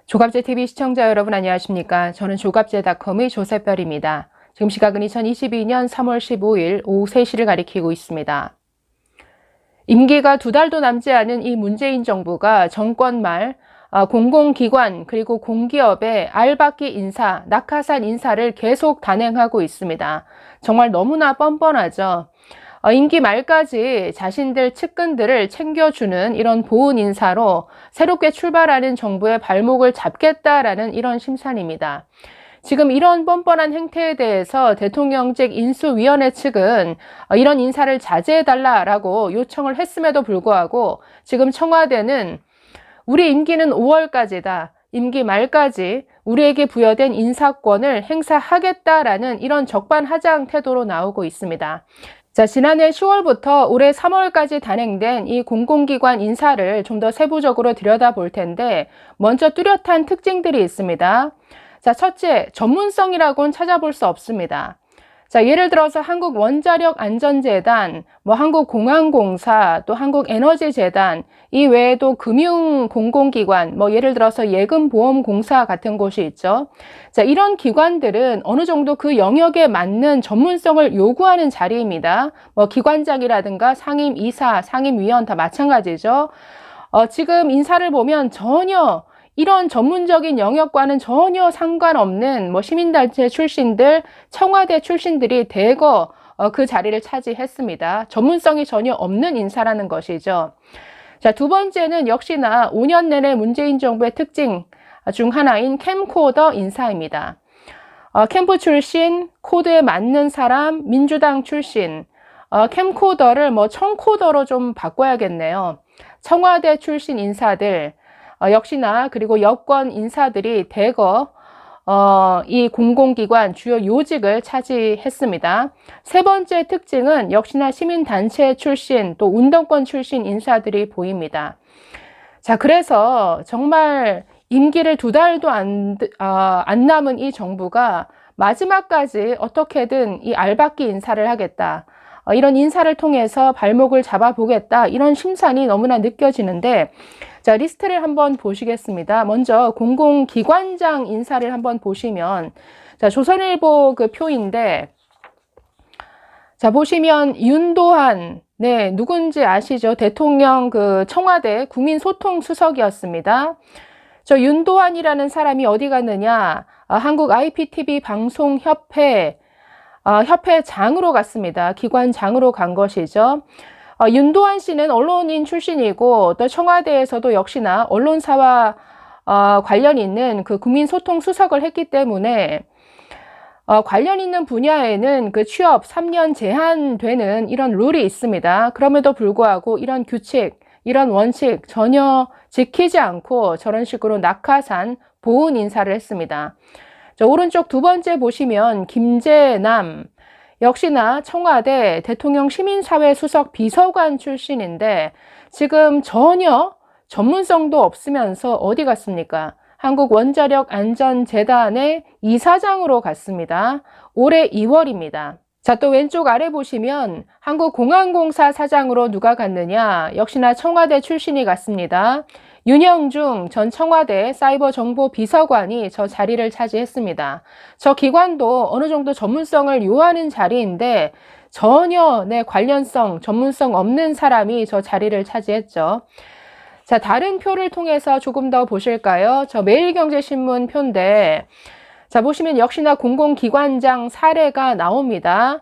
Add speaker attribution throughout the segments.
Speaker 1: 조갑제TV 시청자 여러분 안녕하십니까? 저는 조갑제닷컴의 조세별입니다. 지금 시각은 2022년 3월 15일 오후 3시를 가리키고 있습니다. 임기가 2달도 남지 않은 이 문재인 정부가 정권 말 공공기관 그리고 공기업의 알박기 인사, 낙하산 인사를 계속 단행하고 있습니다. 정말 너무나 뻔뻔하죠. 임기 말까지 자신들 측근들을 챙겨주는 이런 보훈 인사로 새롭게 출발하는 정부의 발목을 잡겠다라는 이런 심산입니다. 지금 이런 뻔뻔한 행태에 대해서 대통령직 인수위원회 측은 이런 인사를 자제해달라라고 요청을 했음에도 불구하고 지금 청와대는 우리 임기는 5월까지다. 임기 말까지 우리에게 부여된 인사권을 행사하겠다라는 이런 적반하장 태도로 나오고 있습니다. 자, 지난해 10월부터 올해 3월까지 단행된 이 공공기관 인사를 좀 더 세부적으로 들여다볼 텐데 먼저 뚜렷한 특징들이 있습니다. 자, 첫째, 전문성이라고는 찾아볼 수 없습니다. 자, 예를 들어서 한국원자력안전재단, 한국공항공사, 또 한국에너지재단, 이 외에도 금융공공기관, 예를 들어서 예금보험공사 같은 곳이 있죠. 자, 이런 기관들은 어느 정도 그 영역에 맞는 전문성을 요구하는 자리입니다. 기관장이라든가 상임이사, 상임위원 다 마찬가지죠. 지금 인사를 보면 전혀 이런 전문적인 영역과는 전혀 상관없는 시민단체 출신들, 청와대 출신들이 대거 그 자리를 차지했습니다. 전문성이 전혀 없는 인사라는 것이죠. 자, 두 번째는 역시나 5년 내내 문재인 정부의 특징 중 하나인 캠코더 인사입니다. 캠프 출신, 코드에 맞는 사람, 민주당 출신, 캠코더를 청코더로 좀 바꿔야겠네요. 청와대 출신 인사들, 역시나 그리고 여권 인사들이 대거 이 공공기관 주요 요직을 차지했습니다. 세 번째 특징은 역시나 시민단체 출신 또 운동권 출신 인사들이 보입니다. 자, 그래서 정말 임기를 2달도 안 남은 이 정부가 마지막까지 어떻게든 이 알박기 인사를 하겠다. 이런 인사를 통해서 발목을 잡아보겠다. 이런 심산이 너무나 느껴지는데 자, 리스트를 한번 보시겠습니다. 먼저 공공기관장 인사를 한번 보시면 자, 조선일보 그 표인데 자, 보시면 윤도한 네, 누군지 아시죠? 대통령 그 청와대 국민소통수석이었습니다. 저 윤도한이라는 사람이 어디 갔느냐? 한국 IPTV 방송협회 협회장으로 갔습니다. 기관장으로 간 것이죠. 윤도한 씨는 언론인 출신이고 또 청와대에서도 역시나 언론사와 관련 있는 그 국민소통수석을 했기 때문에 관련 있는 분야에는 그 취업 3년 제한되는 이런 룰이 있습니다. 그럼에도 불구하고 이런 규칙, 이런 원칙 전혀 지키지 않고 저런 식으로 낙하산 보훈 인사를 했습니다. 저 오른쪽 두 번째 보시면 김재남, 역시나 청와대 대통령 시민사회 수석 비서관 출신인데 지금 전혀 전문성도 없으면서 어디 갔습니까? 한국원자력안전재단의 이사장으로 갔습니다. 올해 2월입니다. 자, 또 왼쪽 아래 보시면 한국공항공사 사장으로 누가 갔느냐? 역시나 청와대 출신이 갔습니다. 윤영중 전 청와대 사이버정보비서관이 저 자리를 차지했습니다. 저 기관도 어느 정도 전문성을 요하는 자리인데 전혀 관련성, 전문성 없는 사람이 저 자리를 차지했죠. 자, 다른 표를 통해서 조금 더 보실까요? 저 매일경제신문 표인데 자, 보시면 역시나 공공기관장 사례가 나옵니다.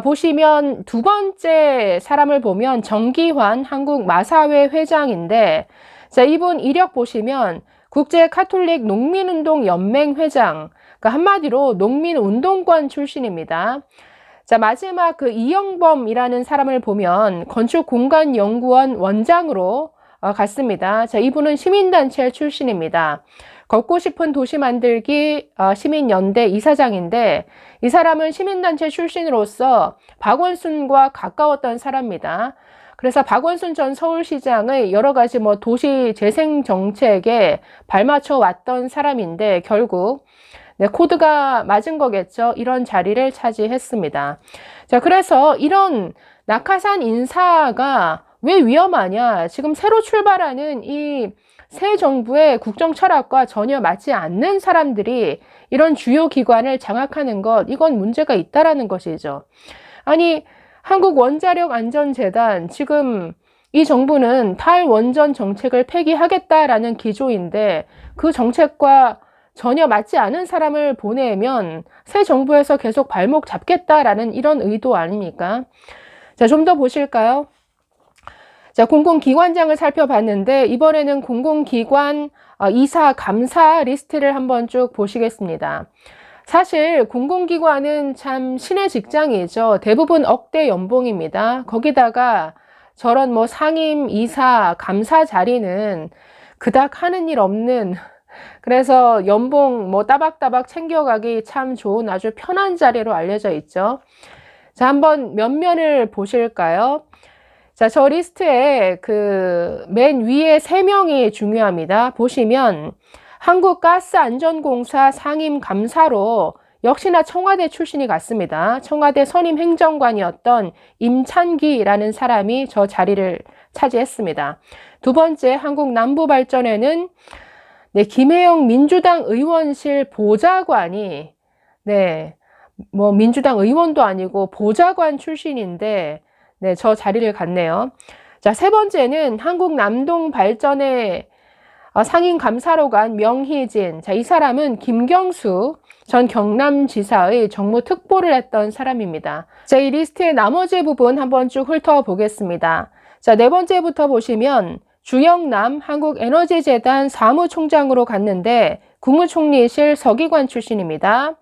Speaker 1: 보시면 두 번째 사람을 보면 정기환 한국마사회 회장인데 자, 이분 이력 보시면 국제카톨릭 농민운동연맹 회장, 그러니까 한마디로 농민운동권 출신입니다. 자, 마지막 그 이영범이라는 사람을 보면 건축공간연구원 원장으로 갔습니다. 자, 이분은 시민단체 출신입니다. 걷고 싶은 도시 만들기 시민연대 이사장인데 이 사람은 시민단체 출신으로서 박원순과 가까웠던 사람입니다. 그래서 박원순 전 서울시장의 여러 가지 도시 재생 정책에 발맞춰 왔던 사람인데 결국 코드가 맞은 거겠죠. 이런 자리를 차지했습니다. 자, 그래서 이런 낙하산 인사가 왜 위험하냐? 지금 새로 출발하는 이 새 정부의 국정 철학과 전혀 맞지 않는 사람들이 이런 주요 기관을 장악하는 것, 이건 문제가 있다라는 것이죠. 아니, 한국원자력안전재단, 지금 이 정부는 탈원전 정책을 폐기하겠다라는 기조인데 그 정책과 전혀 맞지 않은 사람을 보내면 새 정부에서 계속 발목 잡겠다라는 이런 의도 아닙니까? 자, 좀 더 보실까요? 자, 공공기관장을 살펴봤는데 이번에는 공공기관 이사, 감사 리스트를 한번 쭉 보시겠습니다. 사실 공공기관은 참 신의 직장이죠. 대부분 억대 연봉입니다. 거기다가 저런 뭐 상임, 이사, 감사 자리는 그닥 하는 일 없는, 그래서 연봉 뭐 따박따박 챙겨가기 참 좋은 아주 편한 자리로 알려져 있죠. 자, 한번 면면을 보실까요? 자, 저 리스트에 그 맨 위에 3명이 중요합니다. 보시면 한국가스안전공사 상임감사로 역시나 청와대 출신이 같습니다. 청와대 선임행정관이었던 임찬기라는 사람이 저 자리를 차지했습니다. 두 번째, 한국남부발전에는 김혜영 민주당 의원실 보좌관이, 뭐 민주당 의원도 아니고 보좌관 출신인데 저 자리를 갔네요. 자, 세 번째는 한국남동발전의 상임감사로 간 명희진. 자, 이 사람은 김경수 전 경남지사의 정무특보를 했던 사람입니다. 자, 이 리스트의 나머지 부분 한번 쭉 훑어보겠습니다. 자, 네 번째부터 보시면 주영남 한국에너지재단 사무총장으로 갔는데 국무총리실 서기관 출신입니다.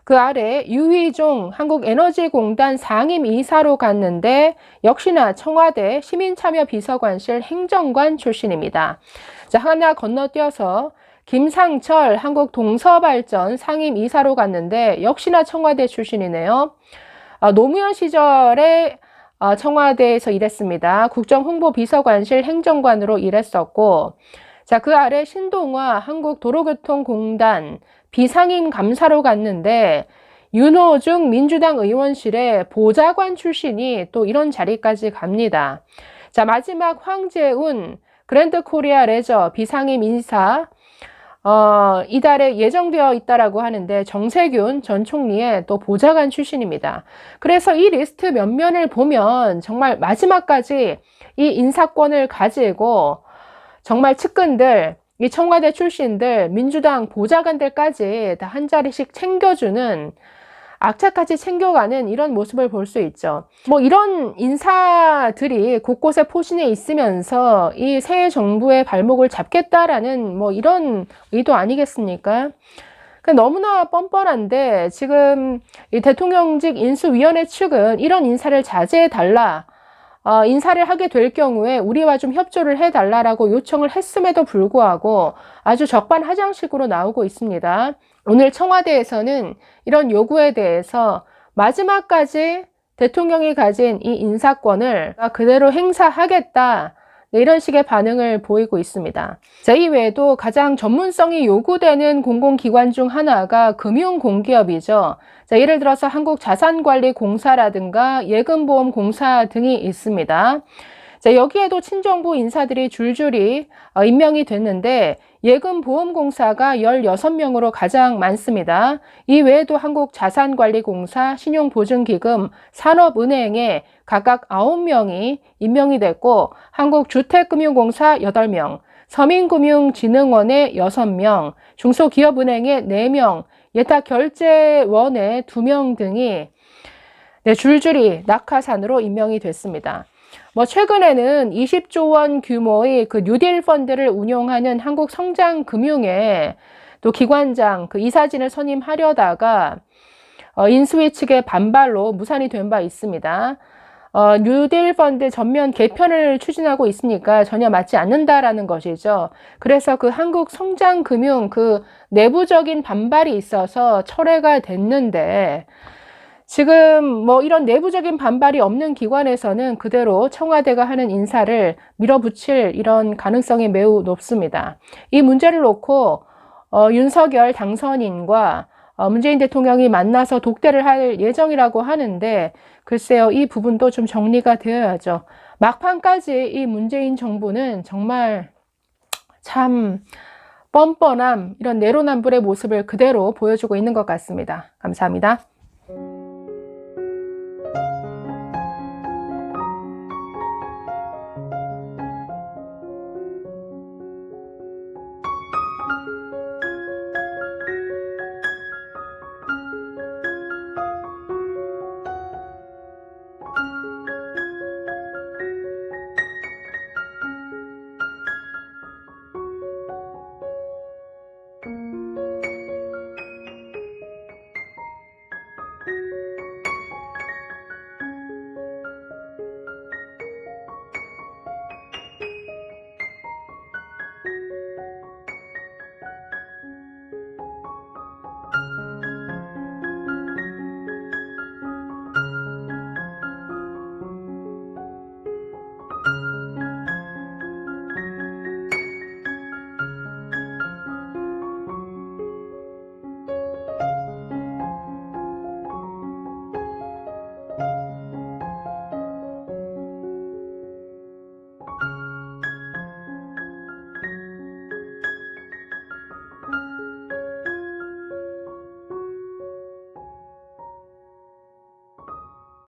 Speaker 1: 그 아래 유희종 한국에너지공단 상임이사로 갔는데 역시나 청와대 시민참여비서관실 행정관 출신입니다. 자, 하나 건너뛰어서 김상철 한국동서발전 상임이사로 갔는데 역시나 청와대 출신이네요. 노무현 시절에 청와대에서 일했습니다. 국정홍보비서관실 행정관으로 일했었고, 자, 그 아래 신동화 한국도로교통공단 비상임 감사로 갔는데 윤호중 민주당 의원실의 보좌관 출신이 또 이런 자리까지 갑니다. 자, 마지막 황재운 그랜드코리아 레저 비상임 인사 이달에 예정되어 있다라고 하는데 정세균 전 총리의 또 보좌관 출신입니다. 그래서 이 리스트 면면을 보면 정말 마지막까지 이 인사권을 가지고 정말 측근들, 이 청와대 출신들, 민주당 보좌관들까지 다 한 자리씩 챙겨주는, 악착같이 챙겨가는 이런 모습을 볼 수 있죠. 뭐 이런 인사들이 곳곳에 포진해 있으면서 이 새 정부의 발목을 잡겠다라는 뭐 이런 의도 아니겠습니까? 너무나 뻔뻔한데 지금 이 대통령직 인수위원회 측은 이런 인사를 자제해달라, 인사를 하게 될 경우에 우리와 좀 협조를 해달라고 요청을 했음에도 불구하고 아주 적반하장식으로 나오고 있습니다. 오늘 청와대에서는 이런 요구에 대해서 마지막까지 대통령이 가진 이 인사권을 그대로 행사하겠다, 이런 식의 반응을 보이고 있습니다. 자, 이외에도 가장 전문성이 요구되는 공공기관 중 하나가 금융공기업이죠. 자, 예를 들어서 한국자산관리공사라든가 예금보험공사 등이 있습니다. 자, 여기에도 친정부 인사들이 줄줄이 임명이 됐는데 예금보험공사가 16명으로 가장 많습니다. 이 외에도 한국자산관리공사, 신용보증기금, 산업은행에 각각 9명이 임명이 됐고 한국주택금융공사 8명, 서민금융진흥원에 6명, 중소기업은행에 4명, 예탁결제원에 2명 등이 줄줄이 낙하산으로 임명이 됐습니다. 뭐 최근에는 20조 원 규모의 그 뉴딜 펀드를 운용하는 한국성장금융의 또 기관장, 그 이사진을 선임하려다가 인수위 측의 반발로 무산이 된 바 있습니다. 뉴딜 펀드 전면 개편을 추진하고 있으니까 전혀 맞지 않는다라는 것이죠. 그래서 그 한국성장금융 그 내부적인 반발이 있어서 철회가 됐는데 지금 뭐 이런 내부적인 반발이 없는 기관에서는 그대로 청와대가 하는 인사를 밀어붙일 이런 가능성이 매우 높습니다. 이 문제를 놓고 윤석열 당선인과 문재인 대통령이 만나서 독대를 할 예정이라고 하는데 글쎄요, 이 부분도 좀 정리가 되어야죠. 막판까지 이 문재인 정부는 정말 참 뻔뻔함, 이런 내로남불의 모습을 그대로 보여주고 있는 것 같습니다. 감사합니다.